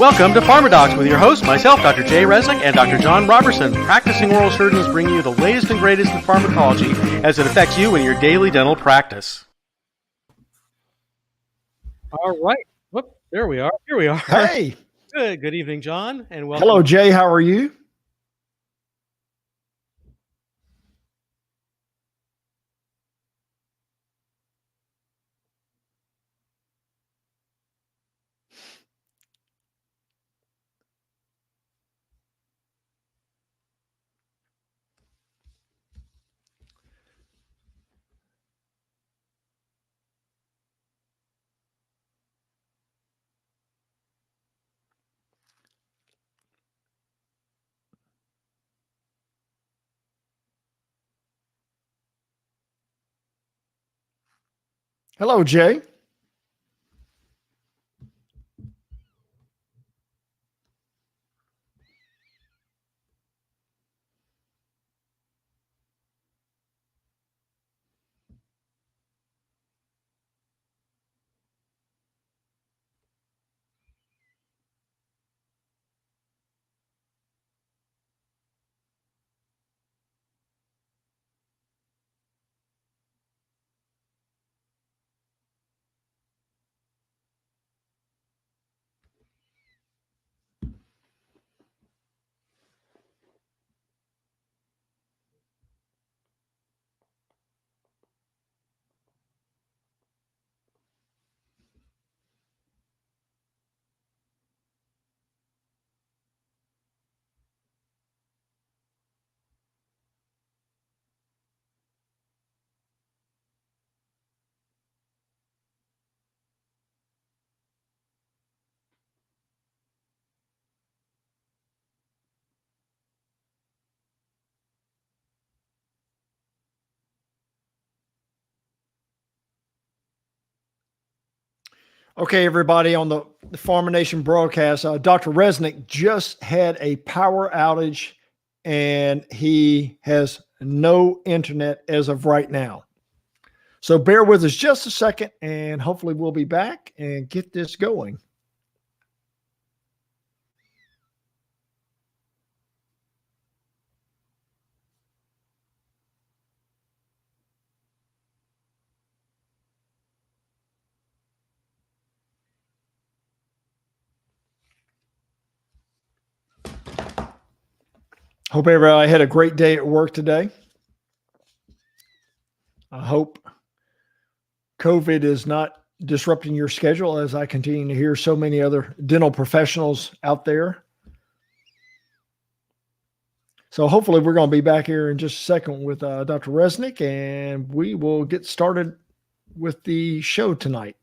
Welcome to PharmaDocs with your host, myself, Dr. Jay Resnick, and Dr. John Robertson. Practicing oral surgeons bring you the latest and greatest in pharmacology as it affects you in your daily dental practice. All right. Whoop, there we are. Here we are. Hey. Good evening, John, and welcome. Hello, Jay. How are you? Hello, Jay. Okay, everybody, on the Pharma Nation broadcast, Dr. Resnick just had a power outage and he has no internet as of right now. So bear with us just a second and hopefully we'll be back and get this going. Hope everybody had a great day at work today. I hope COVID is not disrupting your schedule, as I continue to hear so many other dental professionals out there. So hopefully we're going to be back here in just a second with Dr. Resnick, and we will get started with the show tonight.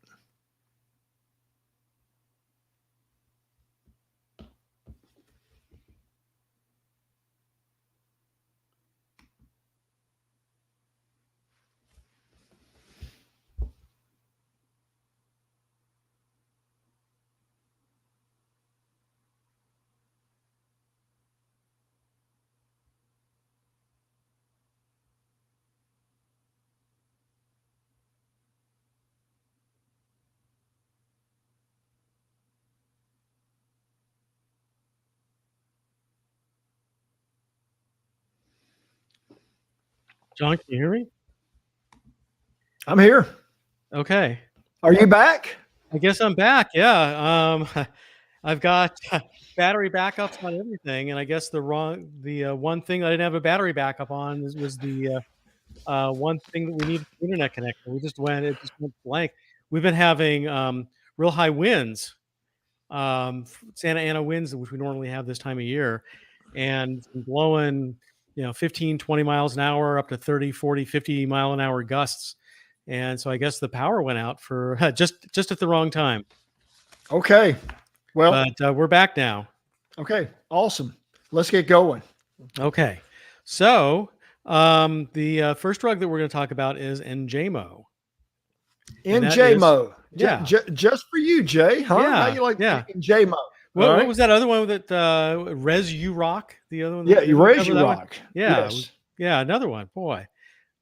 John, can you hear me? I'm here. Okay. Are you back? I guess I'm back. Yeah. I've got battery backups on everything, and I guess the one thing I didn't have a battery backup on was the one thing that we need for internet connection. It just went blank. We've been having real high winds, Santa Ana winds, which we normally have this time of year, and blowing 15, 20 miles an hour up to 30, 40, 50 mile an hour gusts. And so I guess the power went out for just at the wrong time. Okay. Well, but we're back now. Okay. Awesome. Let's get going. Okay. So the first drug that we're going to talk about is Njmo. Njmo. Yeah. Just for you, Jay, huh? Yeah. How you like Njmo? What was that other one that Res U Rock? The other one? Res U Rock. Yeah. Yes. Yeah. Another one. Boy.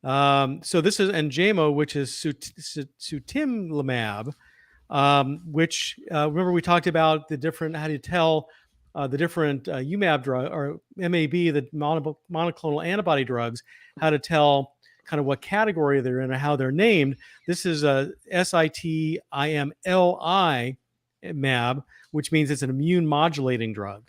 So this is Njmo, which is sutimlimab. which remember we talked about the different, how do you tell the different UMAB drug or MAB, the monoclonal antibody drugs, how to tell kind of what category they're in or how they're named. This is a SITIMLI MAB, which means it's an immune modulating drug.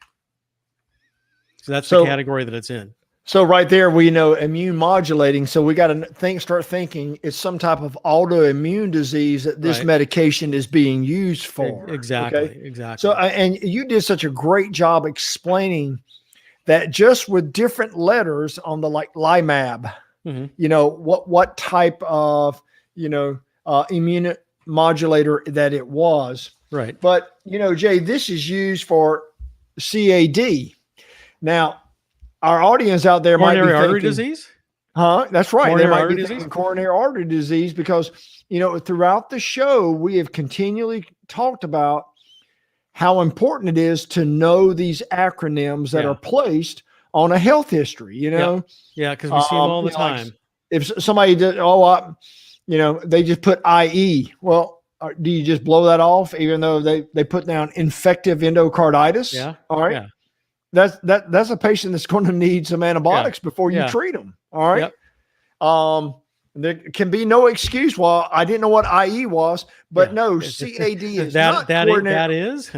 So that's the category that it's in. So right there, we know immune modulating. So we got to start thinking it's some type of autoimmune disease that this medication is being used for. Exactly. Okay? Exactly. So, and you did such a great job explaining that just with different letters on the like LIMAB, you know, what type of, you know, immune modulator that it was. Right. But, you know, Jay, this is used for CAD. Now, our audience out there might be thinking, coronary artery disease. That's right. Coronary they might artery be disease? thinking coronary artery disease because, you know, throughout the show, we have continually talked about how important it is to know these acronyms that are placed on a health history, you know? Yeah, because we see them all the time. Like if somebody did, you know, they just put IE. Well, do you just blow that off even though they put down infective endocarditis? Yeah. All right. Yeah. That's a patient that's going to need some antibiotics before you treat them. All right. There can be no excuse. Well, I didn't know what IE was, but no, CAD is not coronary. That is.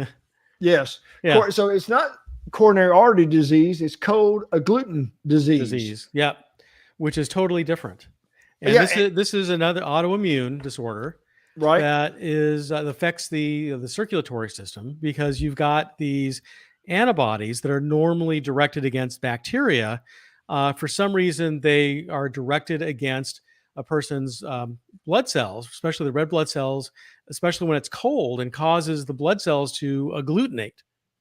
Yes. Yeah. So it's not coronary artery disease. It's cold agglutinin disease. Yeah. Which is totally different. And this is another autoimmune disorder. Right. That is affects the circulatory system because you've got these antibodies that are normally directed against bacteria. For some reason, they are directed against a person's blood cells, especially the red blood cells, especially when it's cold, and causes the blood cells to agglutinate.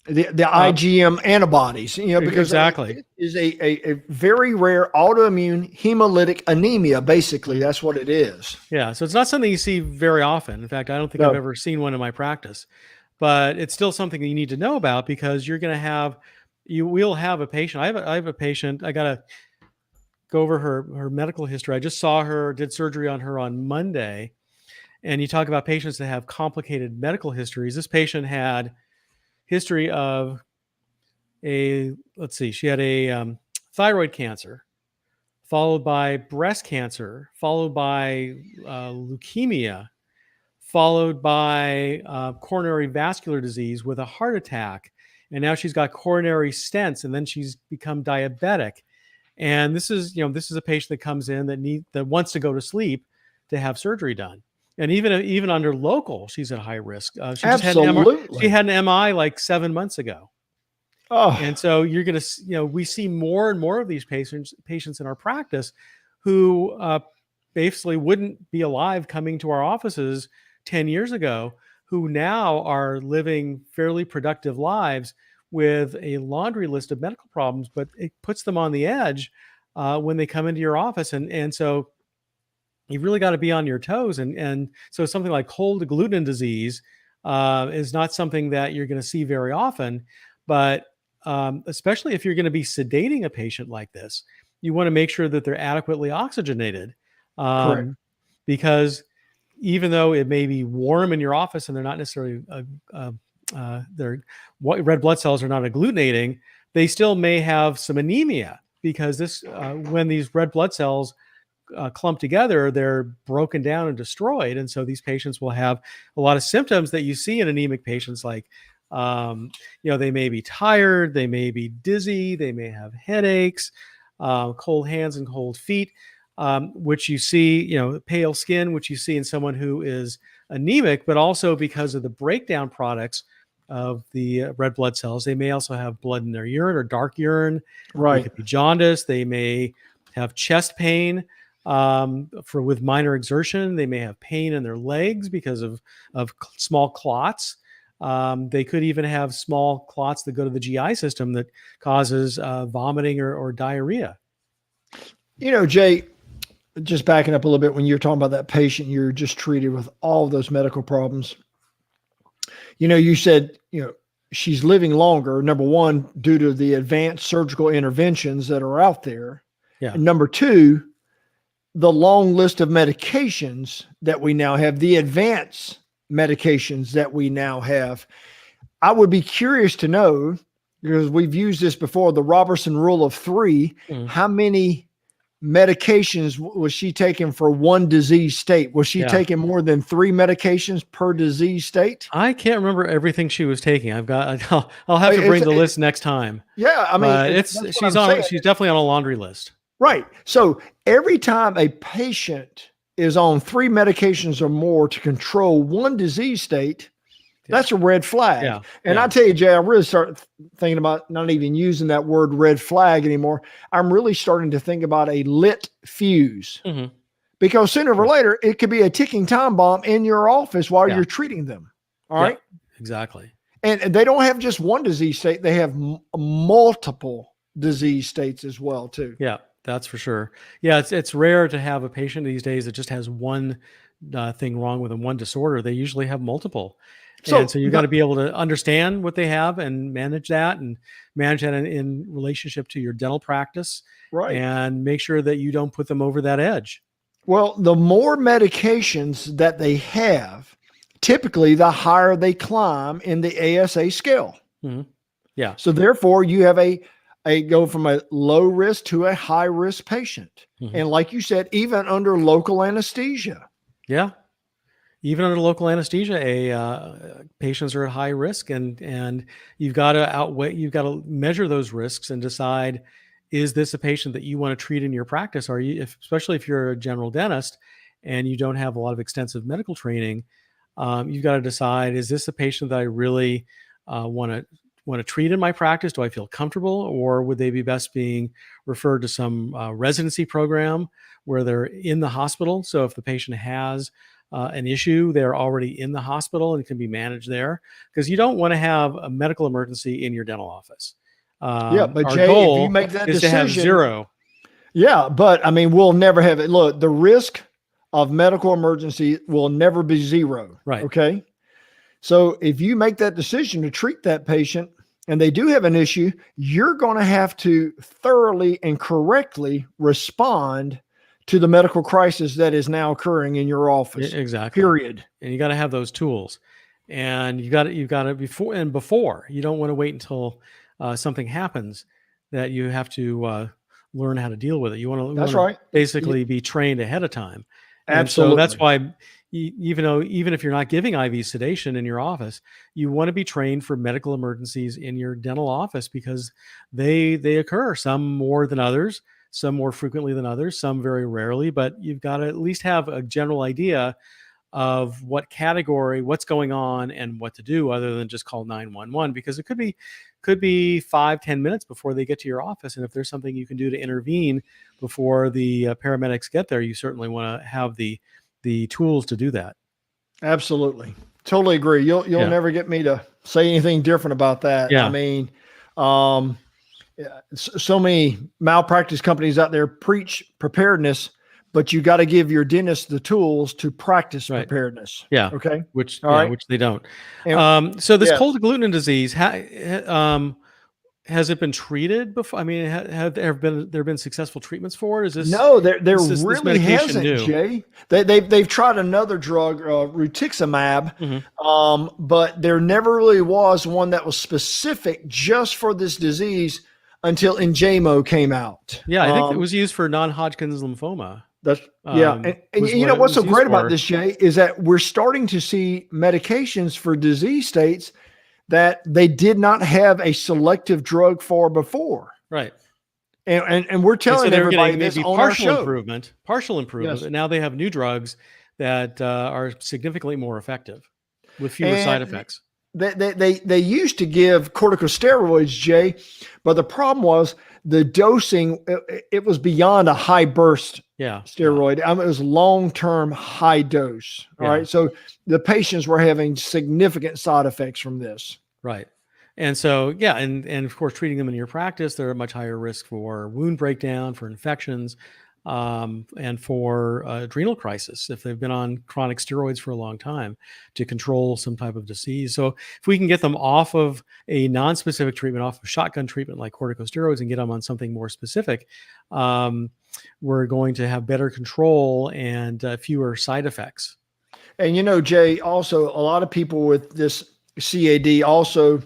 The IgM antibodies, you know, because it is a very rare autoimmune hemolytic anemia. Basically, that's what it is. Yeah, so it's not something you see very often. In fact, I don't think I've ever seen one in my practice. But it's still something that you need to know about because you're going to have, you will have a patient. I have a patient. I got to go over her medical history. I just saw her, did surgery on her on Monday. And you talk about patients that have complicated medical histories. This patient had history of she had a thyroid cancer, followed by breast cancer, followed by leukemia, followed by coronary vascular disease with a heart attack. And now she's got coronary stents, and then she's become diabetic. And this is a patient that comes in that wants to go to sleep to have surgery done. And even under local, she's at high risk. She had an MI like 7 months ago. Oh. And so you're going to, we see more and more of these patients in our practice who basically wouldn't be alive coming to our offices 10 years ago, who now are living fairly productive lives with a laundry list of medical problems, but it puts them on the edge when they come into your office. And so you've really got to be on your toes. And so something like cold agglutinin disease is not something that you're going to see very often, but especially if you're going to be sedating a patient like this, you want to make sure that they're adequately oxygenated. Because even though it may be warm in your office and they're not necessarily their red blood cells are not agglutinating, they still may have some anemia because this when these red blood cells clump together, they're broken down and destroyed. And so these patients will have a lot of symptoms that you see in anemic patients, like they may be tired, they may be dizzy, they may have headaches, cold hands and cold feet. Which you see, pale skin, which you see in someone who is anemic, but also because of the breakdown products of the red blood cells, they may also have blood in their urine or dark urine. Right. They could be jaundice. They may have chest pain with minor exertion. They may have pain in their legs because of small clots. They could even have small clots that go to the GI system that causes vomiting or diarrhea. Jay, just backing up a little bit, when you're talking about that patient you're just treated with all of those medical problems, you said, she's living longer, number one, due to the advanced surgical interventions that are out there. Yeah. And number two, the long list of medications that we now have, the advanced medications that we now have. I would be curious to know, because we've used this before, the Robertson rule of 3, how many medications was she taking for one disease state? Was she taking more than 3 medications per disease state? I can't remember everything she was taking. I'll have to bring the list next time. Yeah, I mean, But she's definitely on a laundry list. Right. So every time a patient is on 3 medications or more to control one disease state, that's a red flag. Yeah. And I tell you, Jay, I really start thinking about not even using that word red flag anymore. I'm really starting to think about a lit fuse, because sooner or later it could be a ticking time bomb in your office while you're treating them. All right. Exactly. And they don't have just one disease state. They have multiple disease states as well too. Yeah, that's for sure. Yeah. It's rare to have a patient these days that just has one thing wrong with them, one disorder. They usually have multiple. So you got to be able to understand what they have and manage that in relationship to your dental practice, and make sure that you don't put them over that edge. Well, the more medications that they have, typically the higher they climb in the ASA scale. Yeah. So therefore you have a go from a low risk to a high risk patient. And like you said, even under local anesthesia. Yeah. Even under local anesthesia, patients are at high risk, and you've got to measure those risks and decide, is this a patient that you want to treat in your practice? Especially if you're a general dentist and you don't have a lot of extensive medical training, you've got to decide, is this a patient that I really want to treat in my practice? Do I feel comfortable, or would they be best being referred to some residency program where they're in the hospital? So if the patient has an issue, they're already in the hospital and can be managed there, because you don't want to have a medical emergency in your dental office. But our Jay, goal if you make that is decision, to have 0. Yeah, but I mean, we'll never have it. Look, the risk of medical emergency will never be 0. Right. Okay. So if you make that decision to treat that patient and they do have an issue, you're going to have to thoroughly and correctly respond to the medical crisis that is now occurring in your office. Exactly. Period. And you got to have those tools, and you've got to before. You don't want to wait until something happens that you have to learn how to deal with it. You want to basically be trained ahead of time. Absolutely. And so that's why, even if you're not giving IV sedation in your office, you want to be trained for medical emergencies in your dental office, because they occur, some more than others, some more frequently than others, some very rarely, but you've got to at least have a general idea of what category, what's going on, and what to do, other than just call 911, because it could be 5-10 minutes before they get to your office. And if there's something you can do to intervene before the paramedics get there, you certainly want to have the tools to do that. Absolutely. Totally agree. You'll never get me to say anything different about that. Yeah. I mean, so many malpractice companies out there preach preparedness, but you got to give your dentist the tools to practice preparedness. Yeah. Okay. Which they don't. And, so this cold agglutinin disease, has it been treated before? I mean, have there been successful treatments for it? Is this no? There really hasn't, Jay. They've tried another drug, rituximab, but there never really was one that was specific just for this disease until Njmo came out. Yeah, I think it was used for non-Hodgkin's lymphoma. That's and you know what's so great about this, Jay, is that we're starting to see medications for disease states that they did not have a selective drug for before. Right. And we're telling everybody this on our show. Partial improvement. And now they have new drugs that are significantly more effective with fewer side effects. They used to give corticosteroids, Jay, but the problem was the dosing, it was beyond a high burst steroid. I mean, it was long-term high dose. All right. So the patients were having significant side effects from this. Right. And so, and of course, treating them in your practice, they're at much higher risk for wound breakdown, for infections, and for adrenal crisis if they've been on chronic steroids for a long time to control some type of disease. So if we can get them off of a non-specific treatment, off of shotgun treatment like corticosteroids, and get them on something more specific, we're going to have better control and fewer side effects. And Jay, also a lot of people with this CAD also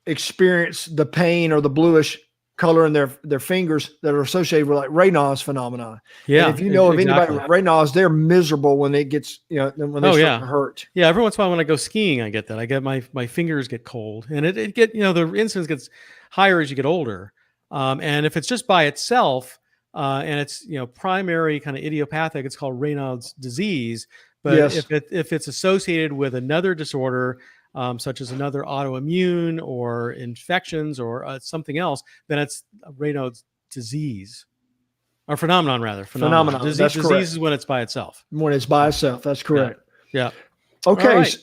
experience the pain or the bluish color in their fingers that are associated with like Raynaud's phenomenon. And Yeah, if you know of anybody exactly. with Raynaud's, they're miserable when it gets, when they Oh start to yeah. hurt. Yeah, every once in a while when I go skiing, I get that. I get my fingers get cold, and it get the incidence gets higher as you get older. And if it's just by itself, and it's primary kind of idiopathic, it's called Raynaud's disease. But Yes. if it's associated with another disorder, such as another autoimmune or infections or something else, then it's Raynaud's disease or phenomenon rather. Phenomenon. Phenomenon. That's Disease correct. is when it's by itself. When it's by itself. That's Yeah. correct. Yeah. All Okay. right.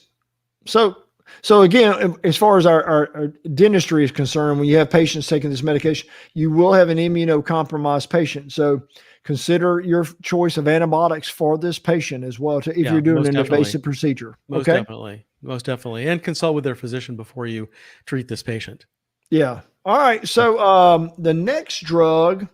So again, as far as our dentistry is concerned, when you have patients taking this medication, you will have an immunocompromised patient. So consider your choice of antibiotics for this patient as well, if you're doing an invasive procedure. Most definitely. And consult with their physician before you treat this patient. Yeah. All right. So the next drug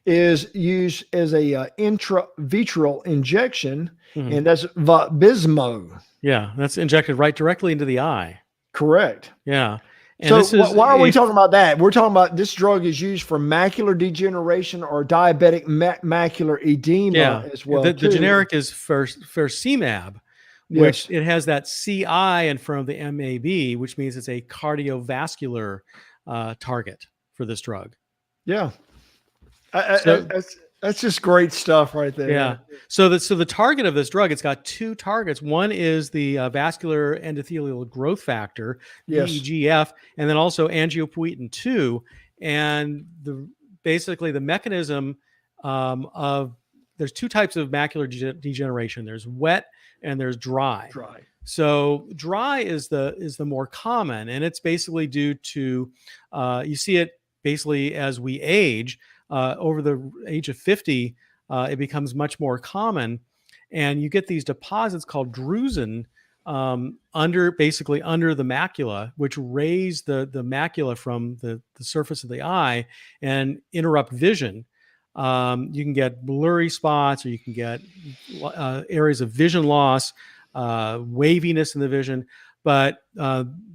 is used as a intravitral injection, and that's Bismo. Yeah, that's injected directly into the eye. Correct. Yeah. And so why are we talking about that? We're talking about this drug is used for macular degeneration or diabetic macular edema as well. The generic is Faricimab, which it has that CI in front of the MAB, which means it's a cardiovascular target for this drug. Yeah. That's just great stuff right there. Yeah. So the target of this drug, it's got two targets. One is the vascular endothelial growth factor, VEGF, and then also angiopoietin 2. And basically the mechanism there's two types of macular degeneration. There's wet and there's dry. So dry is the more common, and it's basically due to you see it basically as we age. Over the age of 50, it becomes much more common, and you get these deposits called drusen under the macula, which raise the macula from the surface of the eye and interrupt vision. You can get blurry spots, or you can get areas of vision loss, waviness in the vision. But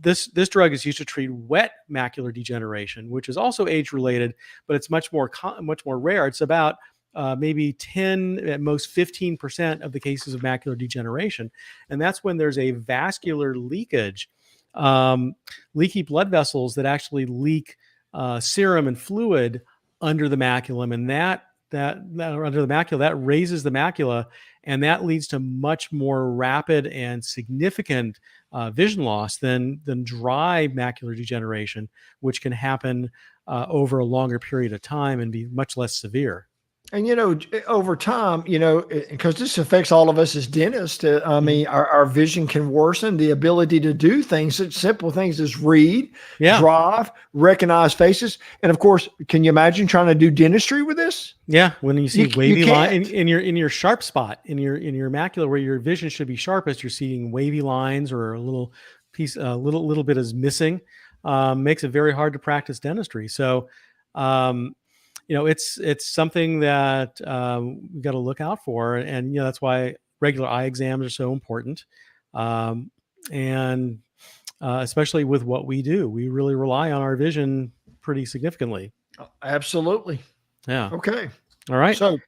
this drug is used to treat wet macular degeneration, which is also age-related, but it's much more rare. It's about maybe 10, at most 15% of the cases of macular degeneration, and that's when there's a vascular leakage, leaky blood vessels that actually leak serum and fluid under the maculum, and that under the macula, that raises the macula, and that leads to much more rapid and significant vision loss than dry macular degeneration, which can happen over a longer period of time and be much less severe. And, over time, because this affects all of us as dentists, I mean, our vision can worsen. The ability to do things, such simple things as read, drive, recognize faces. And of course, can you imagine trying to do dentistry with this? Yeah. When you see wavy line in your sharp spot, in your macula where your vision should be sharpest, you're seeing wavy lines or a little piece, little bit is missing, makes it very hard to practice dentistry. So, it's something that we got to look out for, and that's why regular eye exams are so important, and especially with what we do, we really rely on our vision pretty significantly. Absolutely. Yeah. Okay. All right. So,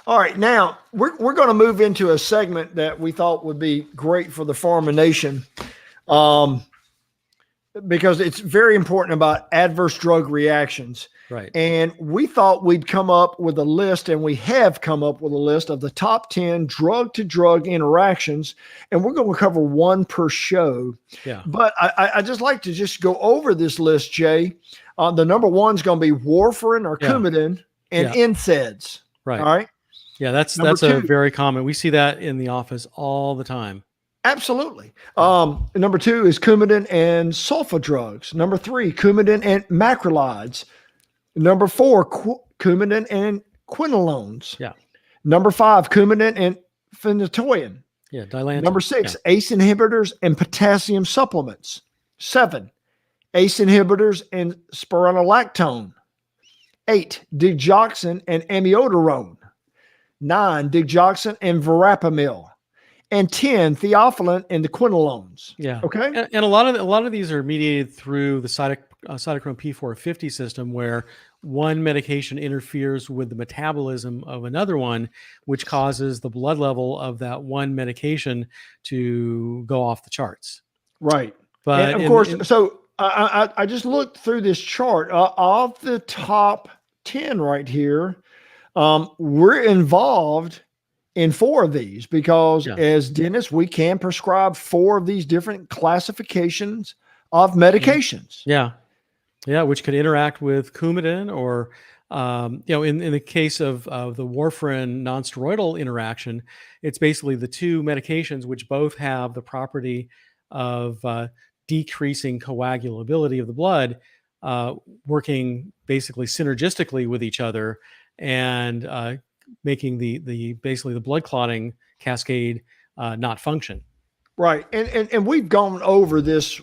all right, now we're going to move into a segment that we thought would be great for the Pharma Nation, because it's very important about adverse drug reactions. Right. And we thought we'd come up with a list, and we have come up with a list of the top 10 drug-to-drug interactions, and we're going to cover one per show. Yeah. But I just like to just go over this list, Jay. The number one is going to be warfarin or Coumadin and NSAIDs. Right. All right. Yeah, that's a very common. We see that in the office all the time. Absolutely. Number two is Coumadin and sulfa drugs. Number three, Coumadin and macrolides. Number four, Coumadin and quinolones. Yeah. Number five, Coumadin and phenytoin. Yeah, Dilantin. Number six, ACE inhibitors and potassium supplements. 7, ACE inhibitors and spironolactone. 8, digoxin and amiodarone. 9, digoxin and verapamil. and 10, theophylline and the quinolones. Yeah. Okay. And a lot of these are mediated through the cytochrome P450 system, where one medication interferes with the metabolism of another one, which causes the blood level of that one medication to go off the charts. Right. And But of course, so I just looked through this chart. Of the top 10 right here, we're involved in 4 of these because yeah. as dentists, we can prescribe 4 of these different classifications of medications. Yeah. Yeah, which could interact with Coumadin, or in the case of the warfarin nonsteroidal interaction, it's basically the two medications which both have the property of decreasing coagulability of the blood, working basically synergistically with each other, and making the basically the blood clotting cascade not function. Right. And we've gone over this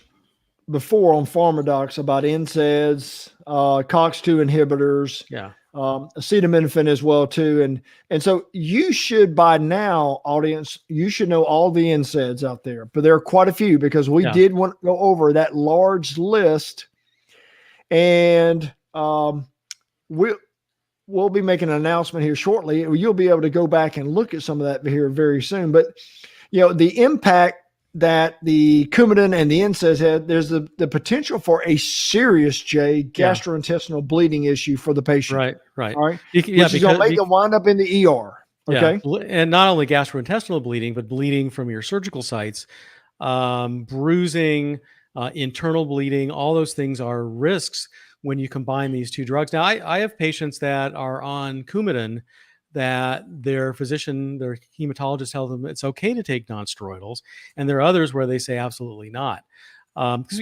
before on PharmaDocs about NSAIDs, COX-2 inhibitors, Yeah. acetaminophen as well too. And so you should, by now, audience, you should know all the NSAIDs out there, but there are quite a few because we did want to go over that large list, and we'll be making an announcement here shortly. You'll be able to go back and look at some of that here very soon. But the impact that the Coumadin and the NSAIDs had, there's the potential for a serious gastrointestinal bleeding issue for the patient. Right. All right. Which is going to make them wind up in the ER. Okay. Yeah. And not only gastrointestinal bleeding, but bleeding from your surgical sites, bruising, internal bleeding. All those things are risks when you combine these two drugs. Now, I have patients that are on Coumadin that their physician, their hematologist tells them it's okay to take nonsteroidals. And there are others where they say absolutely not. Because,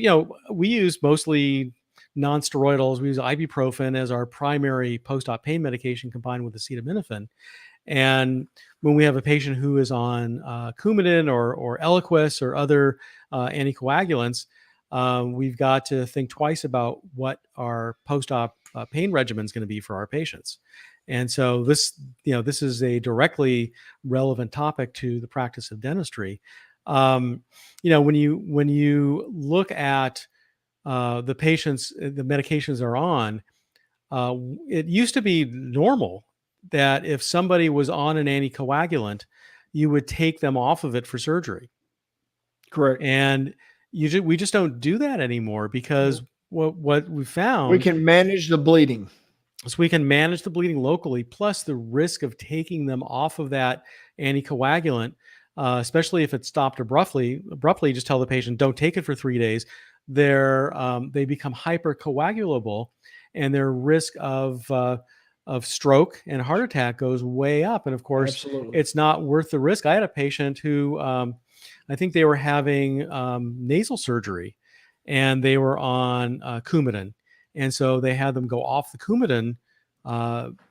we use mostly nonsteroidals. We use ibuprofen as our primary post-op pain medication combined with acetaminophen. And when we have a patient who is on Coumadin or Eliquis or other anticoagulants, we've got to think twice about what our post-op pain regimen is going to be for our patients. And so this is a directly relevant topic to the practice of dentistry. When you look at the patients, the medications they're on, it used to be normal that if somebody was on an anticoagulant, you would take them off of it for surgery. Correct. And we just don't do that anymore because what we found, we can manage the bleeding. So we can manage the bleeding locally, plus the risk of taking them off of that anticoagulant, especially if it's stopped abruptly, just tell the patient, don't take it for 3 days. They become hypercoagulable, and their risk of stroke and heart attack goes way up. And of course, Absolutely. It's not worth the risk. I had a patient who, I think they were having nasal surgery, and they were on Coumadin. And so they had them go off the Coumadin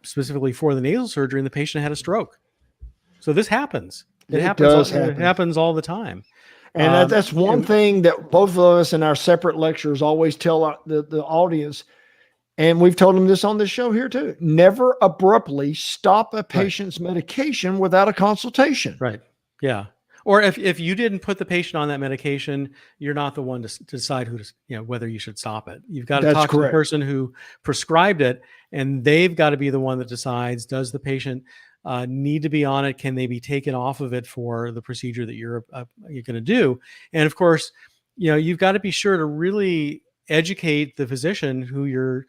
specifically for the nasal surgery, and the patient had a stroke. So this happens. It happens all the time. And that's one thing that both of us in our separate lectures always tell the audience, and we've told them this on this show here too: never abruptly stop a patient's medication without a consultation. Right. Yeah. Or if you didn't put the patient on that medication, you're not the one to decide whether you should stop it. You've got to talk to the person who prescribed it, and they've got to be the one that decides, does the patient need to be on it? Can they be taken off of it for the procedure that you're going to do? And of course, you've got to be sure to really educate the physician who you're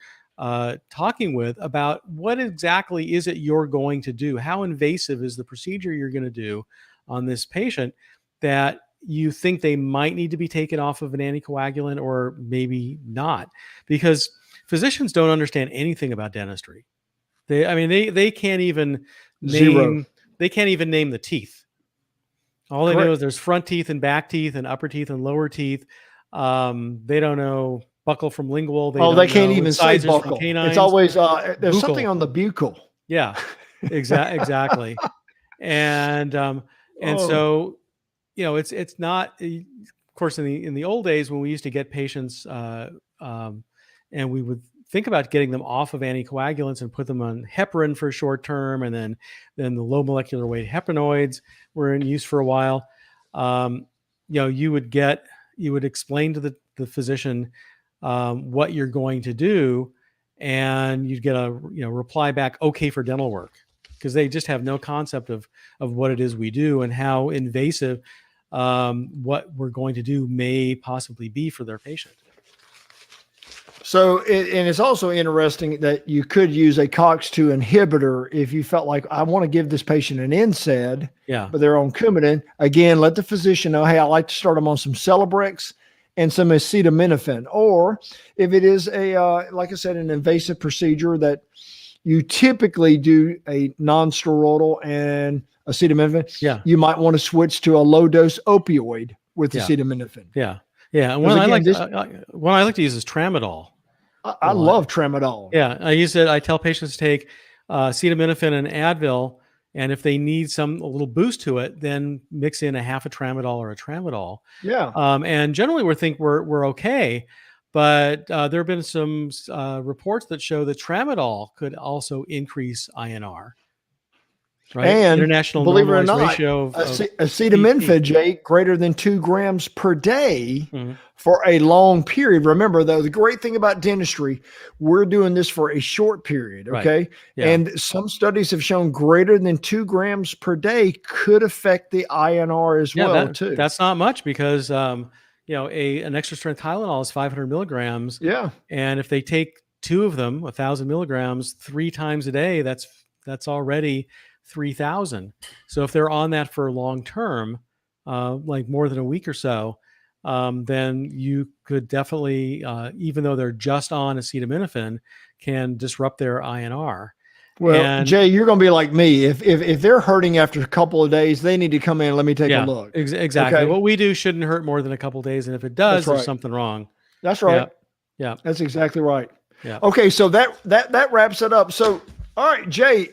talking with about what exactly is it you're going to do? How invasive is the procedure you're going to do on this patient that you think they might need to be taken off of an anticoagulant or maybe not? Because physicians don't understand anything about dentistry. They can't even name the teeth. All they know is there's front teeth and back teeth and upper teeth and lower teeth. They don't know buccal from lingual. They can't even say buccal. It's always there's buccal. Something on the buccal. Yeah, exactly. And so, it's not, of course, in the old days when we used to get patients and we would think about getting them off of anticoagulants and put them on heparin for a short term, and then the low molecular weight heparinoids were in use for a while. you would explain to the physician what you're going to do, and you'd get a reply back, okay for dental work, because they just have no concept of what it is we do and how invasive what we're going to do may possibly be for their patient. So, and it's also interesting that you could use a COX-2 inhibitor if you felt like, I want to give this patient an NSAID, but they're on Coumadin. Again, let the physician know, hey, I like to start them on some Celebrex and some acetaminophen. Or if it is like I said, an invasive procedure that you typically do a non-steroidal and acetaminophen, you might want to switch to a low-dose opioid with acetaminophen. And one I like to use is Tramadol. I love Tramadol. I tell patients to take acetaminophen and Advil, and if they need a little boost to it, then mix in a half a Tramadol or a Tramadol. And generally we're okay, but there have been some reports that show that Tramadol could also increase INR. Right? And international believe it or normalized not, ratio of acetaminophen, Jay, greater than 2 grams per day for a long period. Remember, though, the great thing about dentistry, we're doing this for a short period, okay? And some studies have shown greater than 2 grams per day could affect the INR as well, too. That's not much because, an extra strength Tylenol is 500 milligrams. And if they take 2 of them, 1,000 milligrams, 3 times a day, that's already 3,000. So if they're on that for long term, like more than a week or so, then you could definitely, even though they're just on acetaminophen, can disrupt their INR. Well, Jay, you're going to be like me. If they're hurting after a couple of days, they need to come in and let me take a look. Exactly. Okay? What we do shouldn't hurt more than a couple of days, and if it does, there's something wrong. That's right. Yeah. That's exactly right. Okay, so that wraps it up. So, all right, Jay,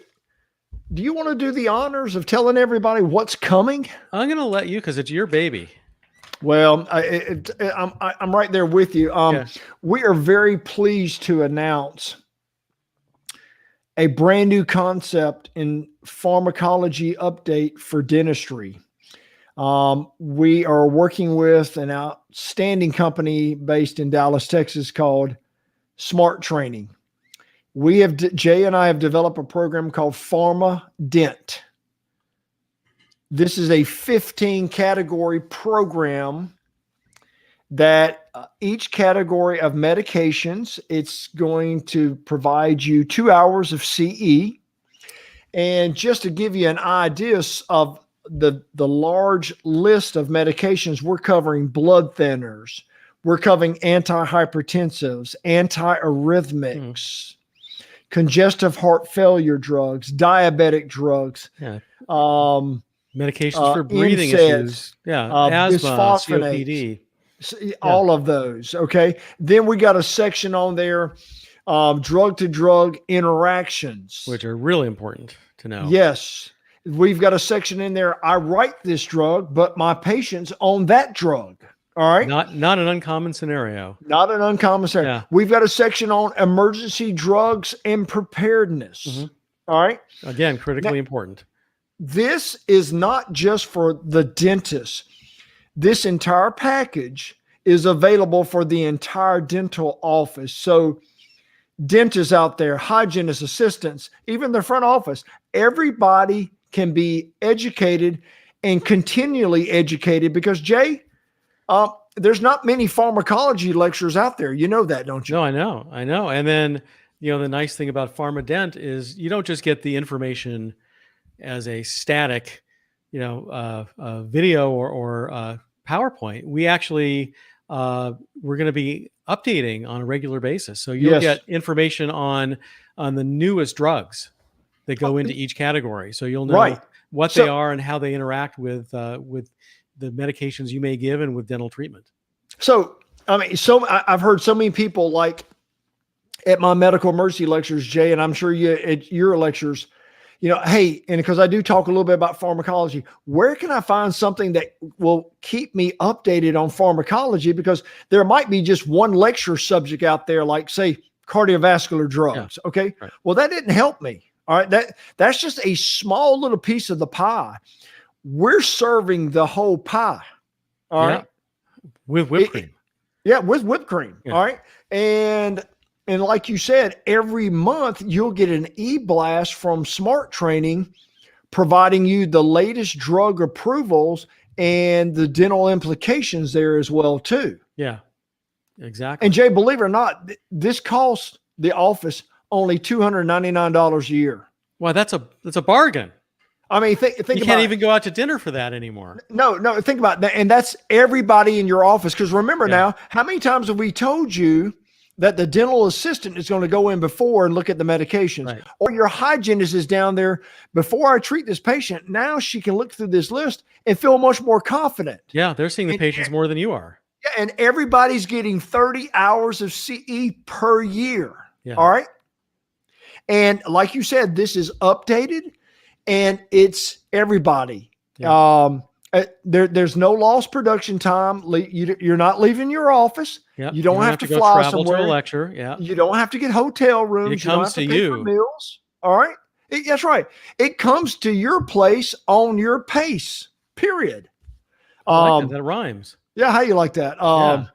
do you want to do the honors of telling everybody what's coming? I'm going to let you because it's your baby. Well, I'm right there with you. We are very pleased to announce a brand new concept in pharmacology update for dentistry. We are working with an outstanding company based in Dallas, Texas called Smart Training. Jay and I have developed a program called PharmaDent. This is a 15 category program that each category of medications, it's going to provide you 2 hours of CE. And just to give you an idea of the large list of medications, we're covering blood thinners, we're covering antihypertensives, antiarrhythmics, congestive heart failure drugs, diabetic drugs, medications for breathing issues, asthma, COPD, all of those. Okay. Then we got a section on there, drug to drug interactions, which are really important to know. Yes. We've got a section in there. I write this drug, but my patient's on that drug. All right. Not an uncommon scenario. Not an uncommon scenario. Yeah. We've got a section on emergency drugs and preparedness. All right. Again, critically important. This is not just for the dentist. This entire package is available for the entire dental office. So dentists out there, hygienist assistants, even the front office, everybody can be educated and continually educated because, Jay, there's not many pharmacology lectures out there. You know that, don't you? No, I know. And then, the nice thing about PharmaDent is you don't just get the information as a static, video or PowerPoint. We actually, we're going to be updating on a regular basis. So you'll get information on the newest drugs that go into each category. So you'll know what they are and how they interact with the medications you may give and with dental treatment. So, I've heard so many people like at my medical emergency lectures, Jay, and I'm sure you at your lectures, hey, and because I do talk a little bit about pharmacology, where can I find something that will keep me updated on pharmacology? Because there might be just one lecture subject out there, like say cardiovascular drugs. Yeah. Okay. Right. Well, that didn't help me. All right. That's just a small little piece of the pie. we're serving the whole pie. All right. With whipped cream. Yeah, with whipped cream. Yeah. All right. And like you said, every month you'll get an e-blast from Smart Training providing you the latest drug approvals and the dental implications there as well too. Yeah. Exactly. And Jay, believe it or not, this costs the office only $299 a year. Well, that's a bargain. I mean, think about you can't even go out to dinner for that anymore. No, think about that. And that's everybody in your office. Because remember now, how many times have we told you that the dental assistant is going to go in before and look at the medications? Right. Or your hygienist is down there, before I treat this patient, now she can look through this list and feel much more confident. Yeah, they're seeing the patients more than you are. Yeah, and everybody's getting 30 hours of CE per year. Yeah. All right. And like you said, this is updated. And it's everybody. Yeah. There's no lost production time. You're not leaving your office. Yep. You don't have to go fly travel somewhere. To a lecture. Yeah. You don't have to get hotel rooms. It comes you don't have to pay you. for meals. All right. That's right. It comes to your place on your pace. Period. That rhymes. Yeah. How you like that? Yeah.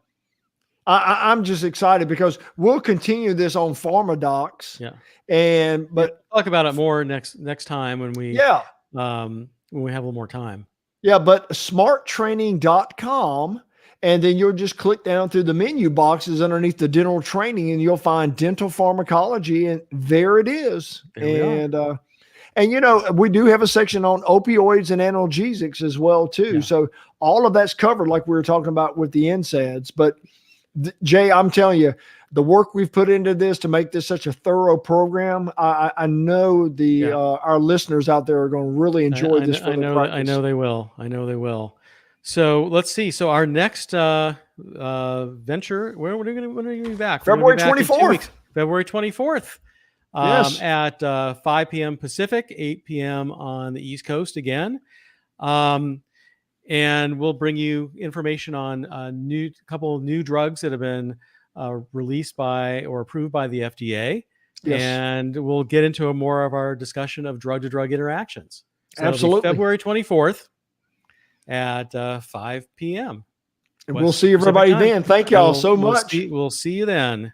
I'm just excited because we'll continue this on PharmaDocs. Yeah. But we'll talk about it more next time when we have a little more time. Yeah, but smarttraining.com, and then you'll just click down through the menu boxes underneath the dental training and you'll find dental pharmacology, and there it is. And you know, we do have a section on opioids and analgesics as well too. Yeah. So all of that's covered like we were talking about with the NSAIDs. But Jay, I'm telling you, the work we've put into this to make this such a thorough program, I know our listeners out there are going to really enjoy this. I know they will. So let's see. So our next venture, when are we going to be back? February 24th. February 24th. Yes. At 5 p.m. Pacific, 8 p.m. on the East Coast again. And we'll bring you information on a couple of new drugs that have been released by or approved by the FDA. Yes. And we'll get into more of our discussion of drug-to-drug interactions. So absolutely. February 24th at 5 p.m. And we'll see everybody then. Thank y'all so much. We'll see you then.